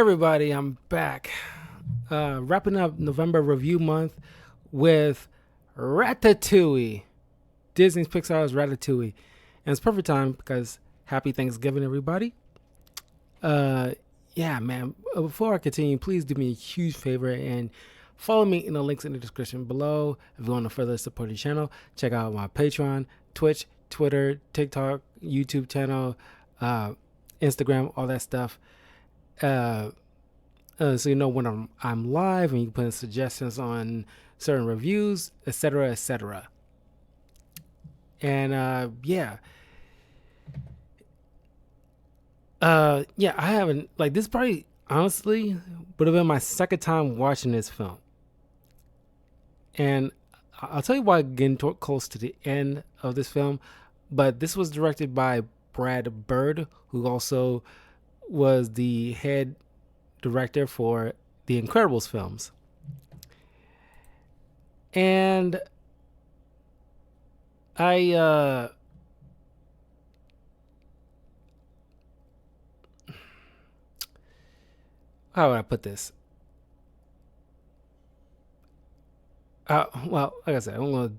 everybody, I'm back. Wrapping up November review month with Ratatouille. Disney's Pixar's Ratatouille. And it's perfect time because happy Thanksgiving, everybody. Uh, yeah, man. Before I continue, please do me a huge favor and follow me in the links in the description below. If you want to further support the channel, check out my Patreon, Twitch, Twitter, TikTok, YouTube channel, Instagram, all that stuff. So you know when I'm live, and you can put in suggestions on certain reviews, etc., etc. And I haven't, like, this probably honestly would have been my second time watching this film, and I'll tell you why getting close to the end of this film. But this was directed by Brad Bird, who also was the head director for the Incredibles films. And I how would I put this? Well, like I said, I'm gonna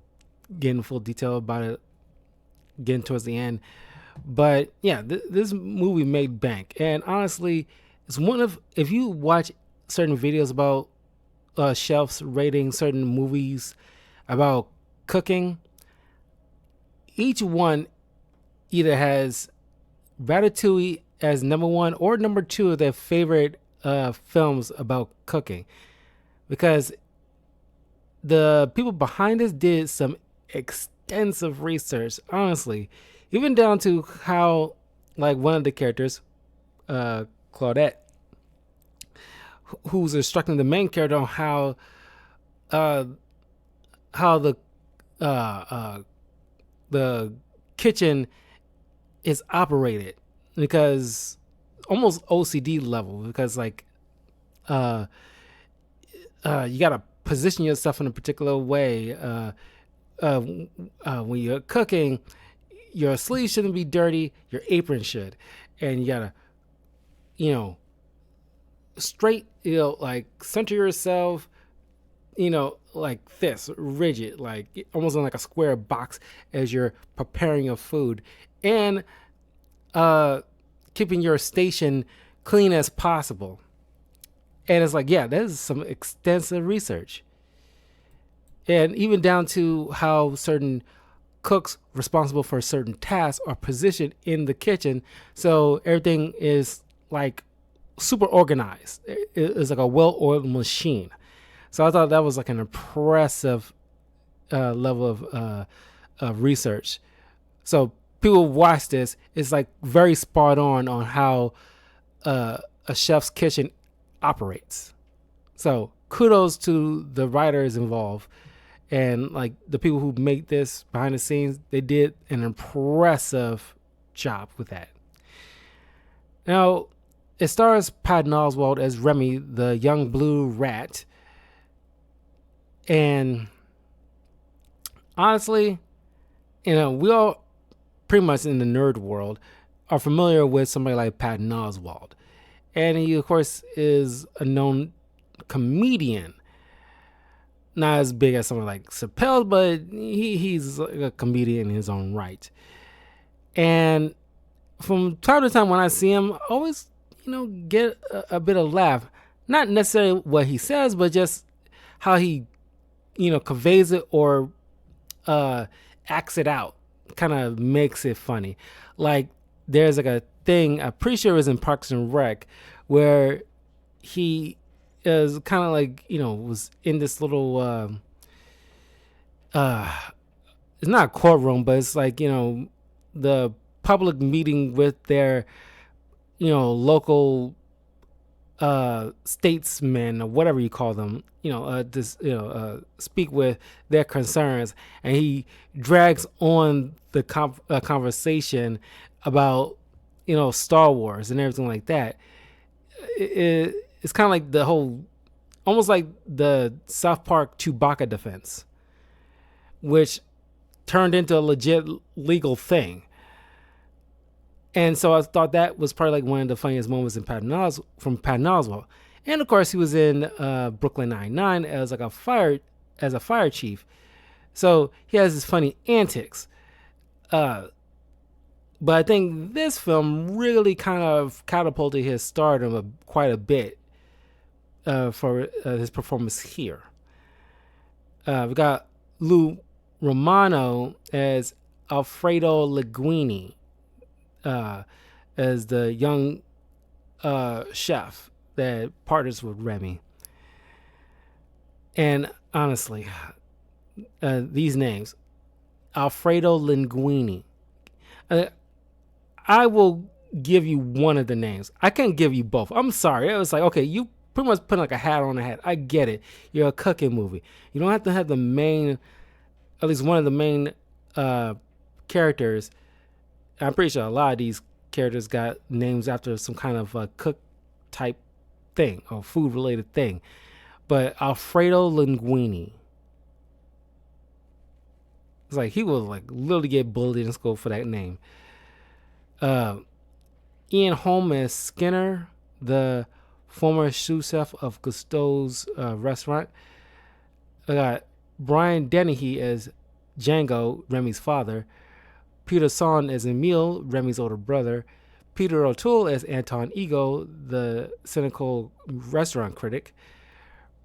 get in full detail about it getting towards the end. But yeah, this movie made bank, and honestly, it's one of, if you watch certain videos about chefs rating certain movies about cooking, each one either has Ratatouille as number one or number two of their favorite films about cooking, because the people behind this did some extensive research, honestly, even down to how, like, one of the characters, Claudette, who's instructing the main character on how the kitchen is operated, because almost OCD level, because like you gotta position yourself in a particular way. When you're cooking, your sleeves shouldn't be dirty, your apron should, and you gotta, straight, like, center yourself, like this, rigid, like almost in like a square box as you're preparing your food, and keeping your station clean as possible. And it's like, yeah, that is some extensive research. And even down to how certain cooks responsible for certain tasks are positioned in the kitchen, so everything is like super organized. It's like a well-oiled machine. So I thought that was like an impressive level of research. So people watch this, it's like very spot on how a chef's kitchen operates. So kudos to the writers involved, and like the people who make this behind the scenes. They did an impressive job with that. Now, it stars Patton Oswalt as Remy, the young blue rat. And honestly, we all pretty much in the nerd world are familiar with somebody like Patton Oswalt. And he, of course, is a known comedian. Not as big as someone like Chappelle, but he's like a comedian in his own right. And from time to time when I see him, I always, get a bit of laugh. Not necessarily what he says, but just how he, conveys it or acts it out. Kind of makes it funny. Like, there's like a thing, I'm pretty sure it was in Parks and Rec, where he is kind of like, was in this little it's not a courtroom, but it's like, the public meeting with their, local statesmen or whatever you call them, speak with their concerns, and he drags on the conversation about, Star Wars and everything like that. It's kind of like the whole, almost like the South Park Chewbacca defense, which turned into a legit legal thing. And so I thought that was probably like one of the funniest moments in from Patton Oswalt. And of course, he was in Brooklyn Nine-Nine as like a fire chief. So he has his funny antics. Uh, but I think this film really kind of catapulted his stardom quite a bit for his performance here. We got Lou Romano as Alfredo Linguini, as the young chef that partners with Remy. And honestly, these names, Alfredo Linguini. I will give you one of the names. I can't give you both. I'm sorry. It was like, okay, you pretty much put like a hat on a hat. I get it. You're a cooking movie. You don't have to have the main, at least one of the main characters. I'm pretty sure a lot of these characters got names after some kind of cook type thing or food related thing. But Alfredo Linguini, it's like he will like literally get bullied in school for that name. Ian Holm as Skinner, the former sous chef of Gusteau's restaurant. I got Brian Dennehy as Django, Remy's father. Peter Son as Emile, Remy's older brother. Peter O'Toole as Anton Ego, the cynical restaurant critic.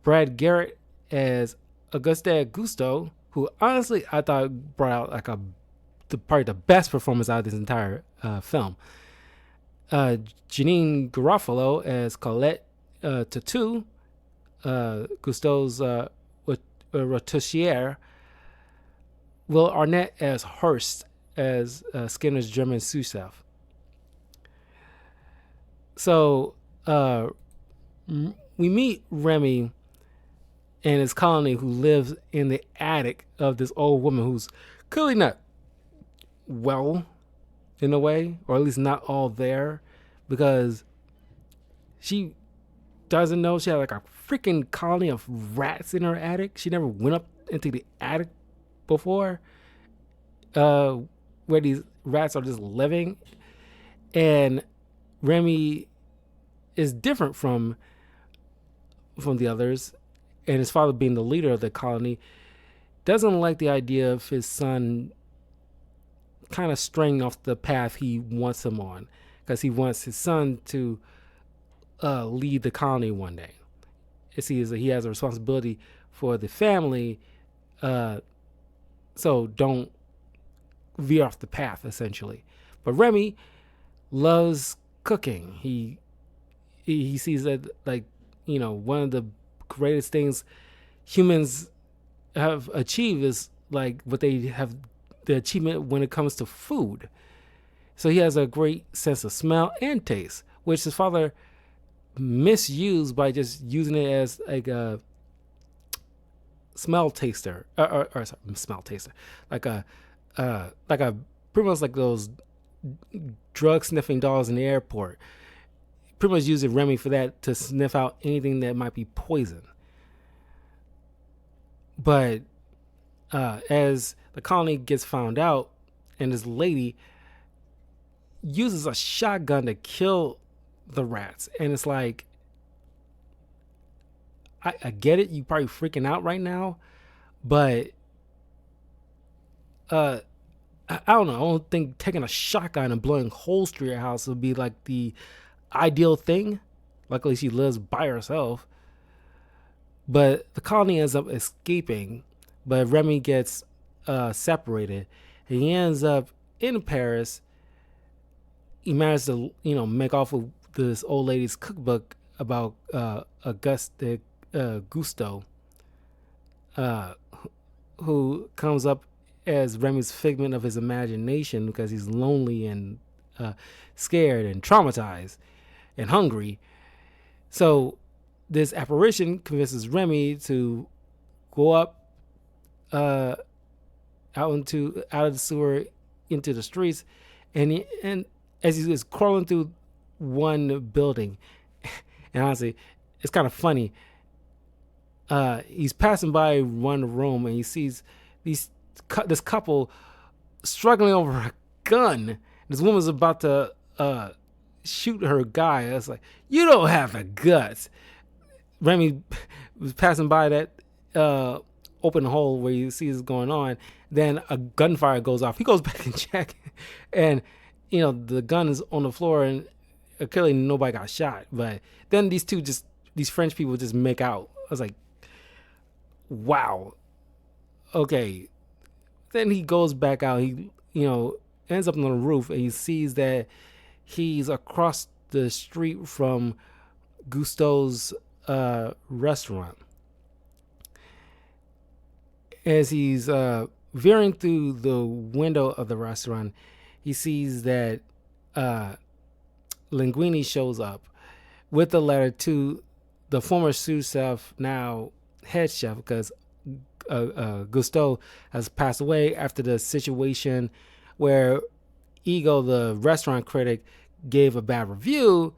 Brad Garrett as Auguste Gusteau, who honestly I thought brought out like probably the best performance out of this entire film. Janine Garofalo as Colette Tattoo, Gusteau's Rotatiere. Will Arnett as Hurst, as Skinner's German sous chef. So we meet Remy and his colony, who lives in the attic of this old woman who's clearly not well, in a way, or at least not all there, because she doesn't know she had like a freaking colony of rats in her attic. She never went up into the attic before, where these rats are just living. And Remy is different from the others, and his father, being the leader of the colony, doesn't like the idea of his son kind of straying off the path he wants him on, because he wants his son to lead the colony one day. It seems that he has a responsibility for the family, so don't veer off the path, essentially. But Remy loves cooking. He sees that, like, you know, one of the greatest things humans have achieved is like what they have, the achievement when it comes to food. So he has a great sense of smell and taste, which his father misused by just using it as like a smell taster, smell taster, like a pretty much like those drug sniffing dogs in the airport. Pretty much using Remy for that, to sniff out anything that might be poison. But as the colony gets found out, and this lady uses a shotgun to kill the rats, and it's like, I get it, you probably freaking out right now, but I don't know. I don't think taking a shotgun and blowing holes through your house would be like the ideal thing. Luckily, she lives by herself. But the colony ends up escaping, but Remy gets separated. And he ends up in Paris. He manages to, make off with this old lady's cookbook about Auguste Gusteau, who comes up as Remy's figment of his imagination because he's lonely and scared and traumatized and hungry. So this apparition convinces Remy to go up out of the sewer into the streets, and as he is crawling through one building, and honestly, it's kind of funny. He's passing by one room and he sees this couple struggling over a gun, This woman's about to shoot her guy. I was like, you don't have the guts. Remy was passing by that open hole where you see this going on. Then a gunfire goes off. He goes back and check, and the gun is on the floor, and clearly nobody got shot. But then these French people just make out. I was like, wow, okay. Then he goes back out. He ends up on the roof, and he sees that he's across the street from Gusteau's restaurant. As he's veering through the window of the restaurant, he sees that Linguini shows up with a letter to the former sous chef, now head chef, because Gusteau has passed away after the situation where Ego, the restaurant critic, gave a bad review,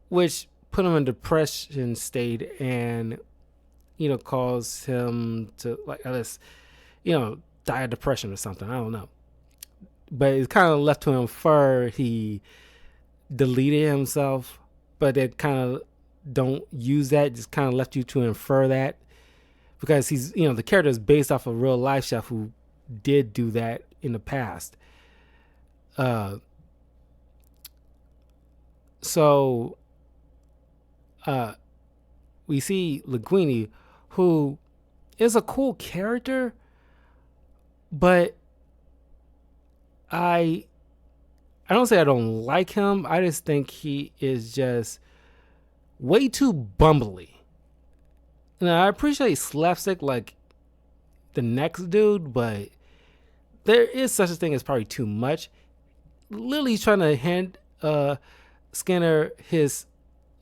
which put him in depression state and caused him to, like, I guess, die of depression or something. I don't know, but it's kind of left to infer he deleted himself, but they kind of don't use that. Just kind of left you to infer that, because he's the character is based off a real life chef who did do that in the past. So we see Linguini, who is a cool character, but I don't say I don't like him. I just think he is just way too bumbly. Now, I appreciate slapstick like the next dude, but there is such a thing as probably too much. Lily's trying to hand Skinner his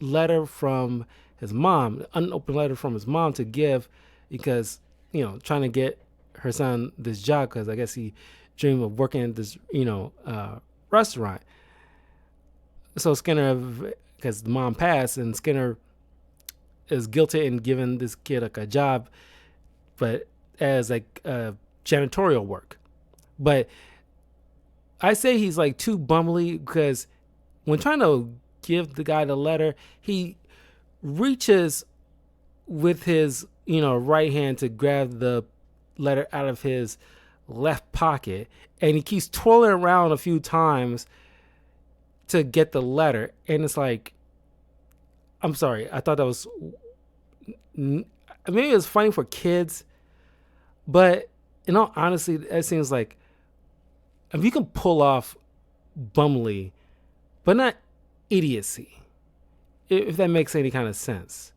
letter from his mom, unopened letter from his mom to give, because trying to get her son this job, because I guess he dreamed of working at this restaurant. So Skinner, because the mom passed, and Skinner is guilty in giving this kid like a job, but as like janitorial work. But I say he's like too bumbly, because when trying to give the guy the letter, he reaches with his right hand to grab the letter out of his left pocket, and he keeps twirling around a few times to get the letter. And it's like, I'm sorry, I thought that was, maybe it was funny for kids, but in all honesty, it seems like if you can pull off bumbly, but not idiocy, if that makes any kind of sense.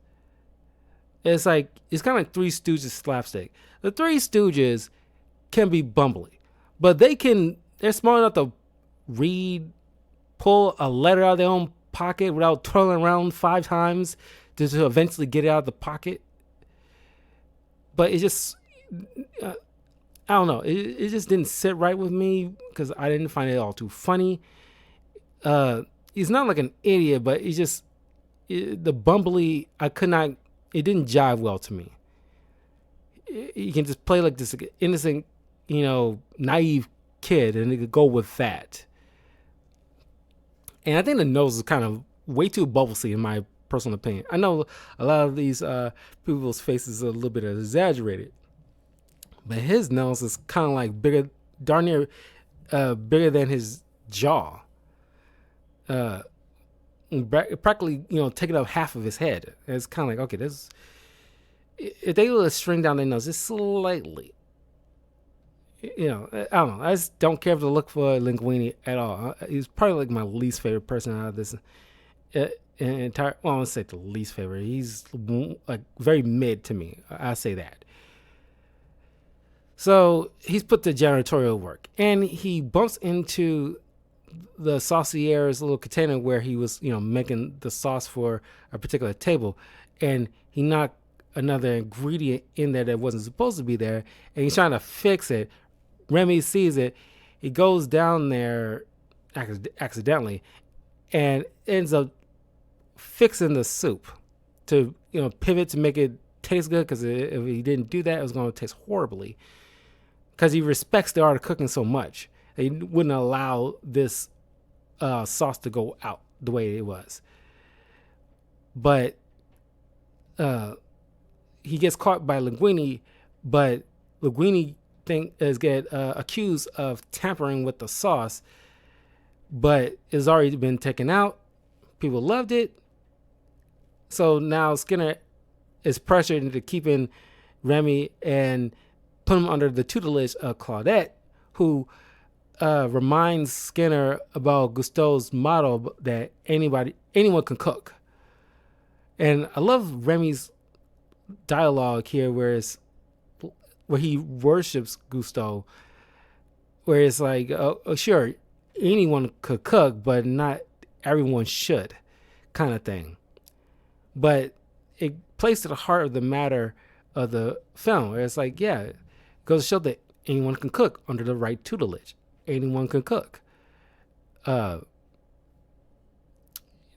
It's like, it's kind of like Three Stooges slapstick. The Three Stooges can be bumbly, but they're smart enough to pull a letter out of their own pocket without twirling around 5 times to eventually get it out of the pocket. But it just, I don't know, it just didn't sit right with me, because I didn't find it all too funny. He's not like an idiot, but it's just, the bumbly, it didn't jive well to me. You can just play like this innocent, naive kid, and it could go with that. And I think the nose is kind of way too bubblesy, in my personal opinion. I know a lot of these people's faces are a little bit exaggerated, but his nose is kind of like bigger, darn near bigger than his jaw. Practically, taking up half of his head. And it's kind of like, okay, if they were to string down their nose just slightly, I don't know. I just don't care to look for Linguini at all. He's probably like my least favorite person out of this entire. Well, I won't say the least favorite. He's like very mid to me. I'll say that. So he's put to janitorial work, and he bumps into the saucier's little container where he was, making the sauce for a particular table, and he knocked another ingredient in there that wasn't supposed to be there, and he's trying to fix it. Remy sees it. He goes down there accidentally and ends up fixing the soup to, pivot to make it taste good, because if he didn't do that, it was going to taste horribly, because he respects the art of cooking so much. He wouldn't allow this sauce to go out the way it was. But uh, he gets caught by Linguini, but Linguini get accused of tampering with the sauce, but it's already been taken out. People loved it, so now Skinner is pressured into keeping Remy and put him under the tutelage of Claudette, who reminds Skinner about Gusteau's motto that anyone can cook. And I love Remy's dialogue here, where he worships Gusteau, where it's like, oh, sure, anyone could cook, but not everyone should, kind of thing. But it plays to the heart of the matter of the film, where it's like, yeah, it goes to show that anyone can cook under the right tutelage. Anyone can cook. Doesn't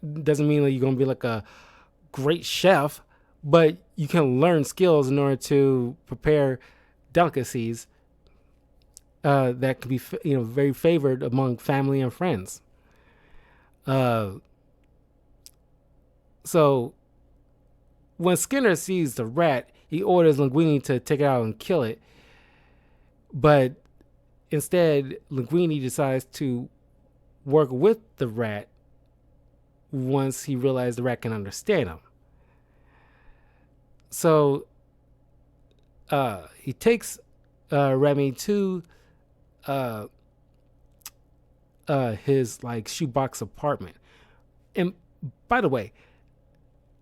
mean that you're going to be like a great chef, but you can learn skills in order to prepare delicacies that can be, very favored among family and friends. So when Skinner sees the rat, he orders Linguini to take it out and kill it. But instead, Linguini decides to work with the rat once he realized the rat can understand him. So he takes Remy to his shoebox apartment. And by the way,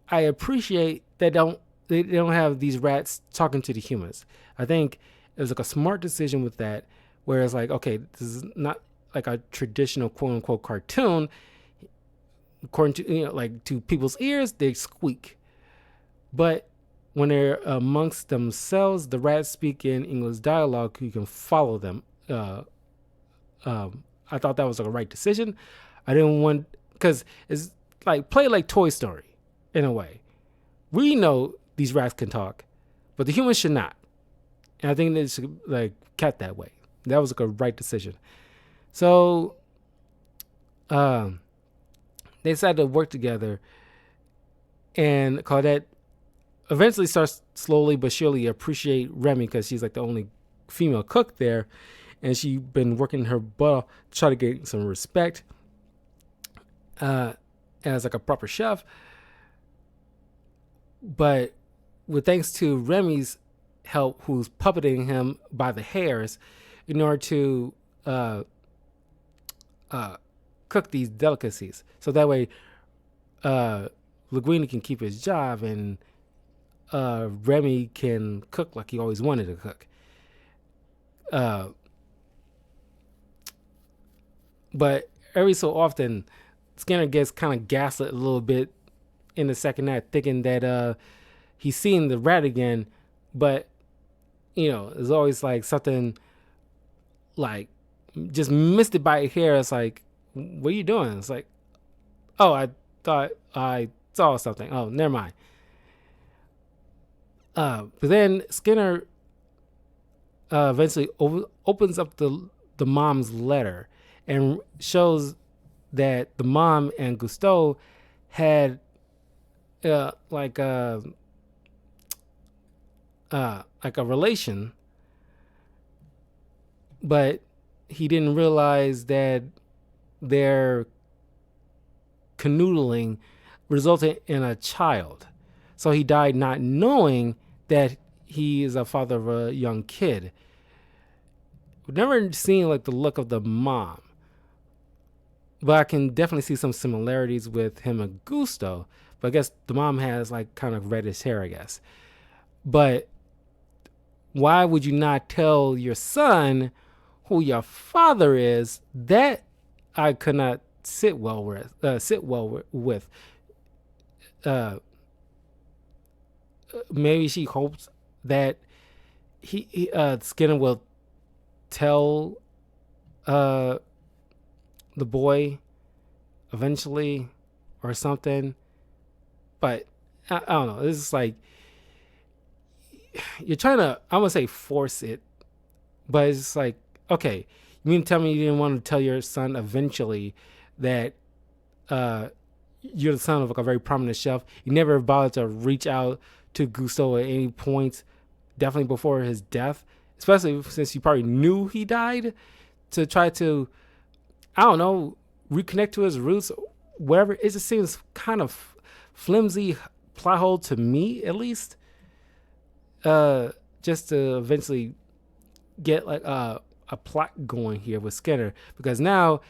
I appreciate they don't have these rats talking to the humans. I think it was a smart decision with that, where it's like, okay, this is not like a traditional quote unquote cartoon. According to to people's ears, they squeak. But when they're amongst themselves, the rats speak in English dialogue. You can follow them. I thought that was a right decision. I didn't want, because it's play like Toy Story in a way. We know these rats can talk, but the humans should not. And I think they should kept that way. That was a right decision. So they decided to work together, and Claudette eventually starts slowly but surely appreciate Remy, because she's the only female cook there, and she's been working her butt off to try to get some respect as a proper chef. But with thanks to Remy's help, who's puppeting him by the hairs in order to cook these delicacies, so that way Linguini can keep his job and Remy can cook like he always wanted to cook. But every so often, Skinner gets kind of gaslit a little bit in the second act, thinking that he's seeing the rat again, but there's always something just missed it by a hair. It's like, what are you doing? It's like, oh, I thought I saw something. Oh, never mind. But then Skinner eventually opens up the mom's letter and shows that the mom and Gusteau had a relation, but he didn't realize that their canoodling resulted in a child. So he died not knowing that he is a father of a young kid. We've never seen the look of the mom, but I can definitely see some similarities with him and Gusteau. But I guess the mom has kind of reddish hair, I guess. But why would you not tell your son who your father is? That I could not sit well with. Maybe she hopes that Skinner will tell the boy eventually or something. But I don't know. This is you're trying to, I won't say force it, but it's okay, you mean to tell me you didn't want to tell your son eventually that you're the son of like a very prominent chef. You never bothered to reach out to Gusteau at any point, definitely before his death, especially since you probably knew he died, to try to, I don't know, reconnect to his roots, whatever. It just seems kind of flimsy plot hole to me, at least. Just to eventually get like a plot going here with Skinner, because now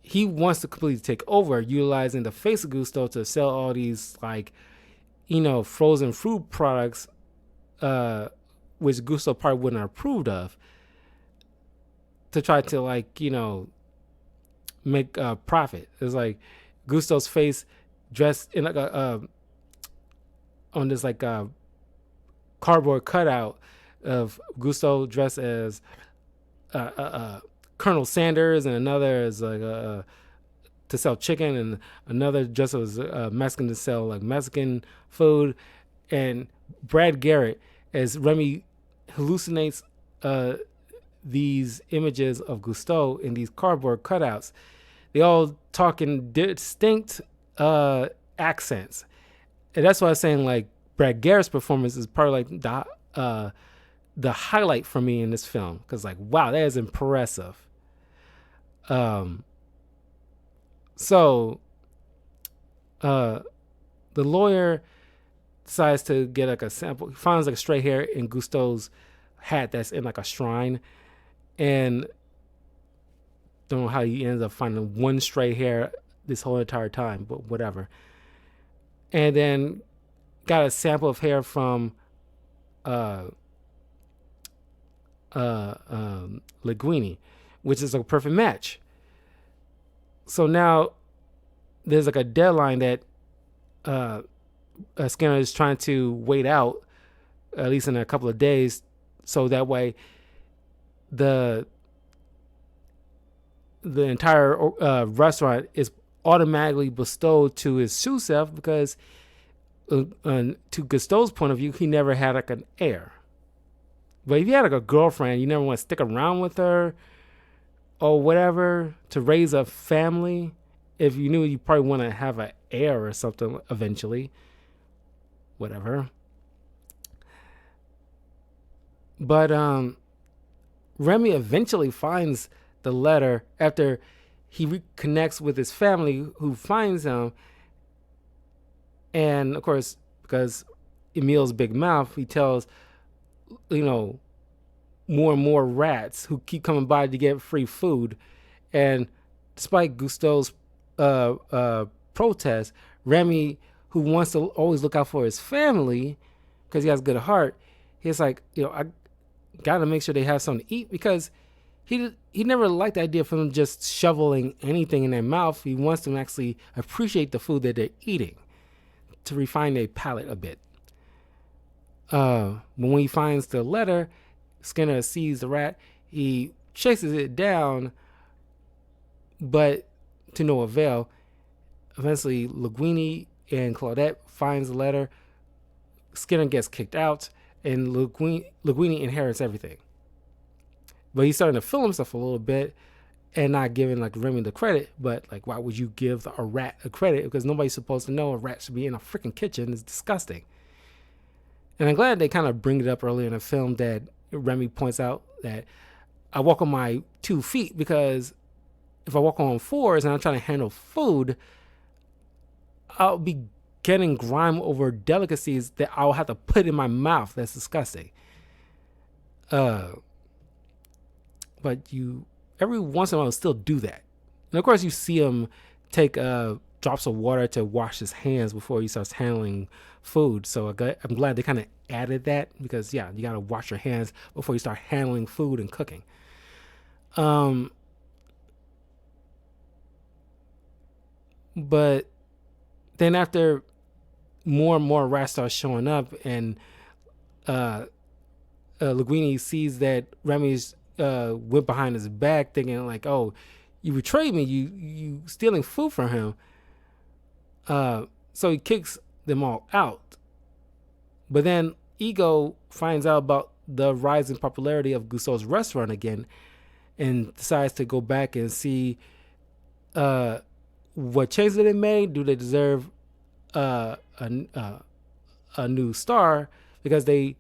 he wants to completely take over, utilizing the face of Gusteau to sell all these like, frozen food products, which Gusteau probably wouldn't have approved of, to try to like, make a profit. It's like Gusteau's face dressed in like on this like cardboard cutout of Gusteau dressed as Colonel Sanders, and another is like to sell chicken, and another dressed as Mexican to sell like Mexican food, and Brad Garrett as Remy hallucinates these images of Gusteau in these cardboard cutouts. They all talk in distinct accents, and that's why I was saying like Brad Garrett's performance is probably like the highlight for me in this film, because like, wow, that is impressive. So the lawyer decides to get like a sample. He finds like a straight hair in Gusteau's hat that's in like a shrine, and don't know how he ends up finding one straight hair this whole entire time, but whatever. And then got a sample of hair from Linguini, which is a perfect match. So now there's like a deadline that Skinner is trying to wait out, at least in a couple of days, so that way the entire restaurant is automatically bestowed to his sous chef, because to Gusteau's point of view, he never had like an heir. But if you had like a girlfriend, you never want to stick around with her or whatever to raise a family. If you knew you probably want to have an heir or something eventually, whatever. But Remy eventually finds the letter after he reconnects with his family, who finds him. And of course, because Emil's big mouth, he tells, more and more rats who keep coming by to get free food. And despite Gusteau's protest, Remy, who wants to always look out for his family because he has a good heart, he's like, I gotta make sure they have something to eat, because he never liked the idea of them just shoveling anything in their mouth. He wants them to actually appreciate the food that they're eating, to refine their palate a bit. But when he finds the letter, Skinner sees the rat. He chases it down, but to no avail. Eventually, Linguini and Claudette finds the letter. Skinner gets kicked out, and Linguini inherits everything. But he's starting to feel himself a little bit and not giving like Remy the credit. But like, why would you give a rat a credit? Because nobody's supposed to know a rat should be in a freaking kitchen. It's disgusting. And I'm glad they kind of bring it up earlier in the film that Remy points out that I walk on my 2 feet, because if I walk on 4s and I'm trying to handle food, I'll be getting grime over delicacies that I'll have to put in my mouth. That's disgusting. But you every once in a while still do that. And of course you see him take drops of water to wash his hands before he starts handling food. So I'm glad they kind of added that, because you got to wash your hands before you start handling food and cooking. But then after more and more rats start showing up, and Linguini sees that Remy's went behind his back, thinking like, "Oh, you betrayed me. You stealing food from him." So he kicks them all out. But then Ego finds out about the rising popularity of Gusteau's restaurant again, and decides to go back and see uh, what changes did they made? Do they deserve uh, a, a new star? Because they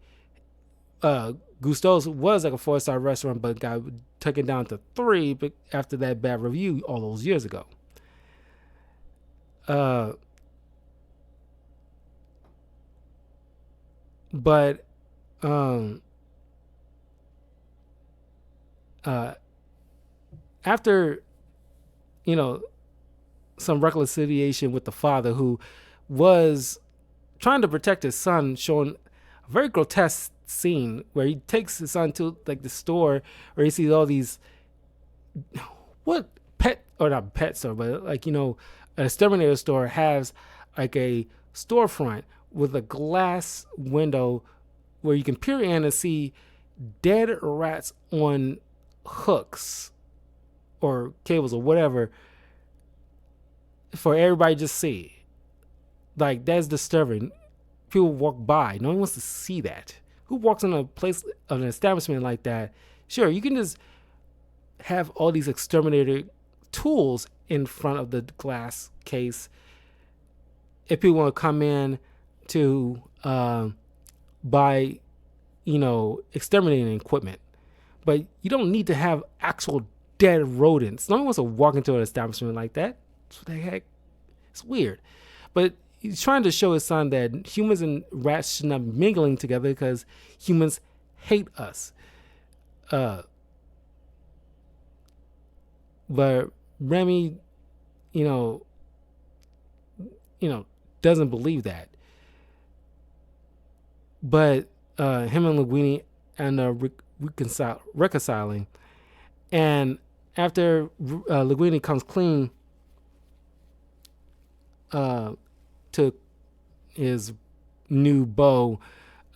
Gusto's was like a 4-star restaurant, but got taken down to 3 after that bad review all those years ago. Uh, but um, uh, after some reconciliation with the father, who was trying to protect his son, showing a very grotesque scene where he takes his son to like the store where he sees all these what pet or not pet store, but like an exterminator store has like a storefront with a glass window where you can peer in and see dead rats on hooks or cables or whatever for everybody to just see. Like, that's disturbing. People walk by. No one wants to see that. Who walks in a place, an establishment like that? Sure, you can just have all these exterminator tools in front of the glass case if people want to come in to buy, exterminating equipment. But you don't need to have actual dead rodents. No one wants to walk into an establishment like that. What the heck? It's weird. But he's trying to show his son that humans and rats should not be mingling together because humans hate us. But Remy, doesn't believe that. But him and Linguini end up reconciling, and after Linguini comes clean to his new beau,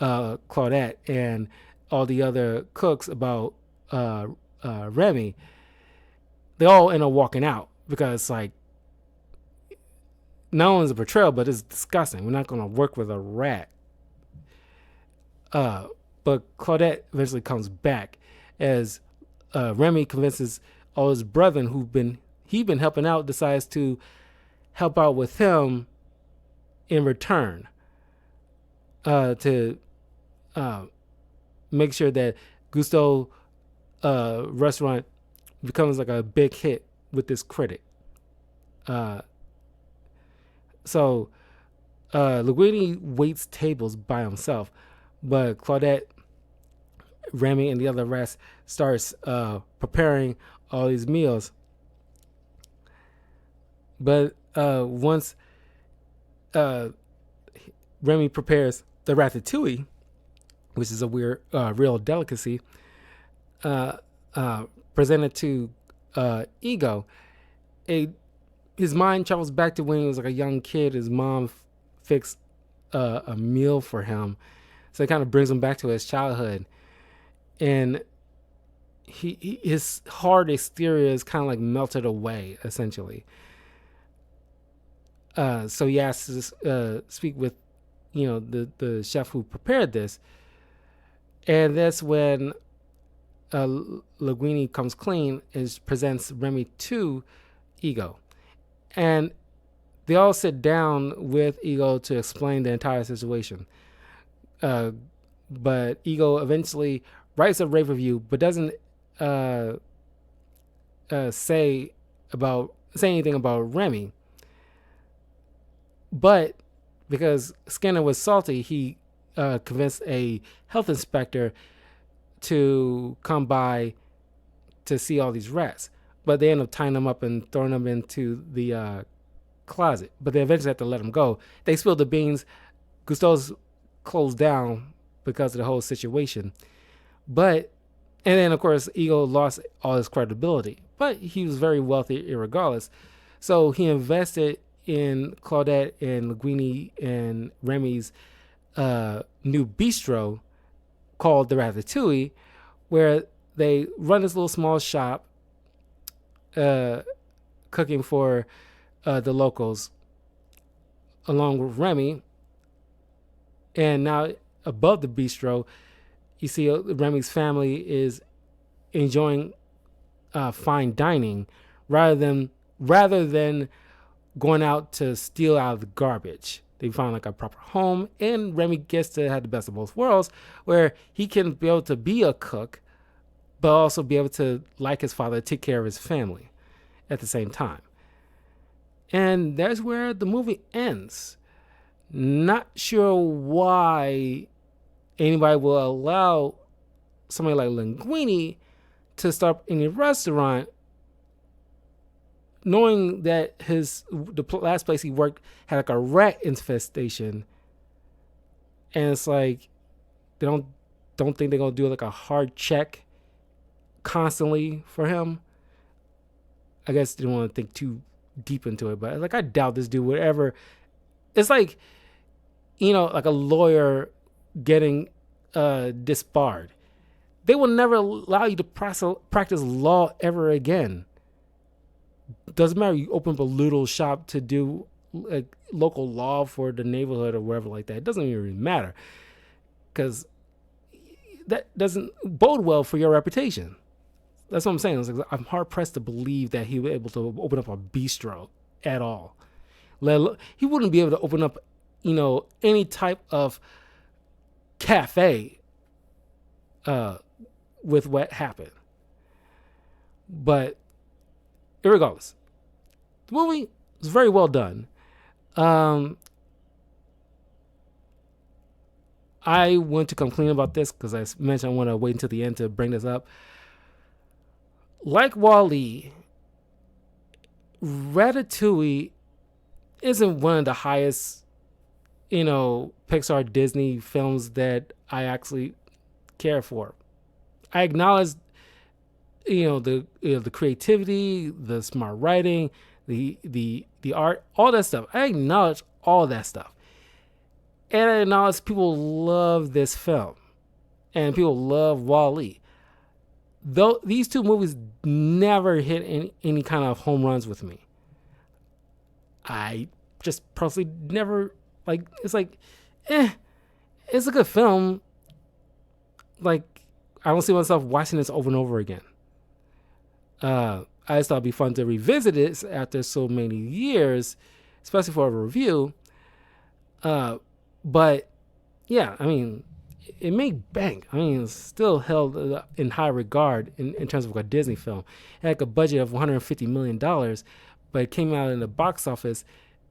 Claudette, and all the other cooks about Remy, they all end up walking out because, like, not only is a betrayal, but it's disgusting. We're not going to work with a rat. But Claudette eventually comes back as Remy convinces all his brethren he'd been helping out, decides to help out with him in return to make sure that Gusto restaurant becomes like a big hit with this critic. So Linguini waits tables by himself, but Claudette, Remy, and the other rest starts preparing all these meals. But once Remy prepares the ratatouille, which is a weird, real delicacy, presented to Ego, his mind travels back to when he was like a young kid. His mom fixed a meal for him, so it kind of brings him back to his childhood, and his hard exterior is kind of like melted away, essentially. So he has to speak with, the chef who prepared this, and that's when Linguini comes clean and presents Remy to Ego, and they all sit down with Ego to explain the entire situation. But Ego eventually writes a rave review, but doesn't say anything about Remy. But because Skinner was salty, he convinced a health inspector to come by to see all these rats. But they end up tying them up and throwing them into the closet. But they eventually have to let them go. They spilled the beans. Gusto's closed down because of the whole situation. And then, of course, Ego lost all his credibility. But he was very wealthy irregardless. So he invested in Claudette and Linguini and Remy's new bistro called the Ratatouille, where they run this little small shop cooking for the locals along with Remy. And now above the bistro, you see Remy's family is enjoying fine dining rather than rather than going out to steal out of the garbage. They find like a proper home, and Remy gets to have the best of both worlds, where he can be able to be a cook, but also be able to, like his father, take care of his family at the same time. And that's where the movie ends. Not sure why anybody will allow somebody like Linguini to start in a restaurant, knowing that the last place he worked had like a rat infestation, and it's like they don't think they're gonna do like a hard check constantly for him. I guess they don't want to think too deep into it, but like I doubt this dude would ever. It's like, like a lawyer getting disbarred. They will never allow you to practice law ever again. Doesn't matter. You open up a little shop to do like local law for the neighborhood or whatever like that. It doesn't even really matter, because that doesn't bode well for your reputation. That's what I'm saying. Like, I'm hard pressed to believe that he was able to open up a bistro at all. He wouldn't be able to open up, any type of cafe with what happened. But irregardless, the movie was very well done. I want to come clean about this because I mentioned I want to wait until the end to bring this up. Like Wall-E, Ratatouille isn't one of the highest, Pixar Disney films that I actually care for. I acknowledge, the creativity, the smart writing, the art, all that stuff. I acknowledge all that stuff. And I acknowledge people love this film. And people love Wall-E. Though these two movies never hit any kind of home runs with me. I just personally never, it's like, it's a good film. Like, I don't see myself watching this over and over again. I just thought it'd be fun to revisit it after so many years, especially for a review. But yeah, I mean, it made bank. I mean, it's still held in high regard in terms of a Disney film. It had like a budget of $150 million, but it came out in the box office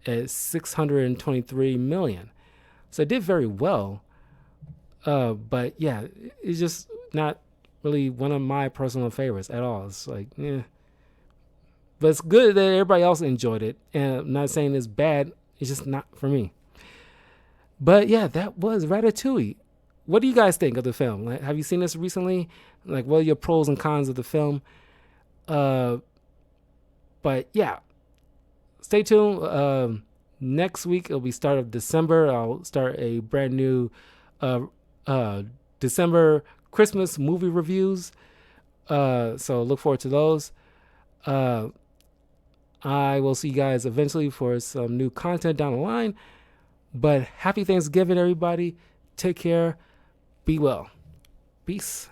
at $623 million. So it did very well. But yeah, it's just not really one of my personal favorites at all. It's like, but it's good that everybody else enjoyed it. And I'm not saying it's bad. It's just not for me. But yeah, that was Ratatouille. What do you guys think of the film? Like, have you seen this recently? Like, what are your pros and cons of the film? But yeah, stay tuned. Next week, it'll be start of December. I'll start a brand new December Christmas movie reviews. So look forward to those. I will see you guys eventually for some new content down the line. But happy Thanksgiving, everybody. Take care. Be well. Peace.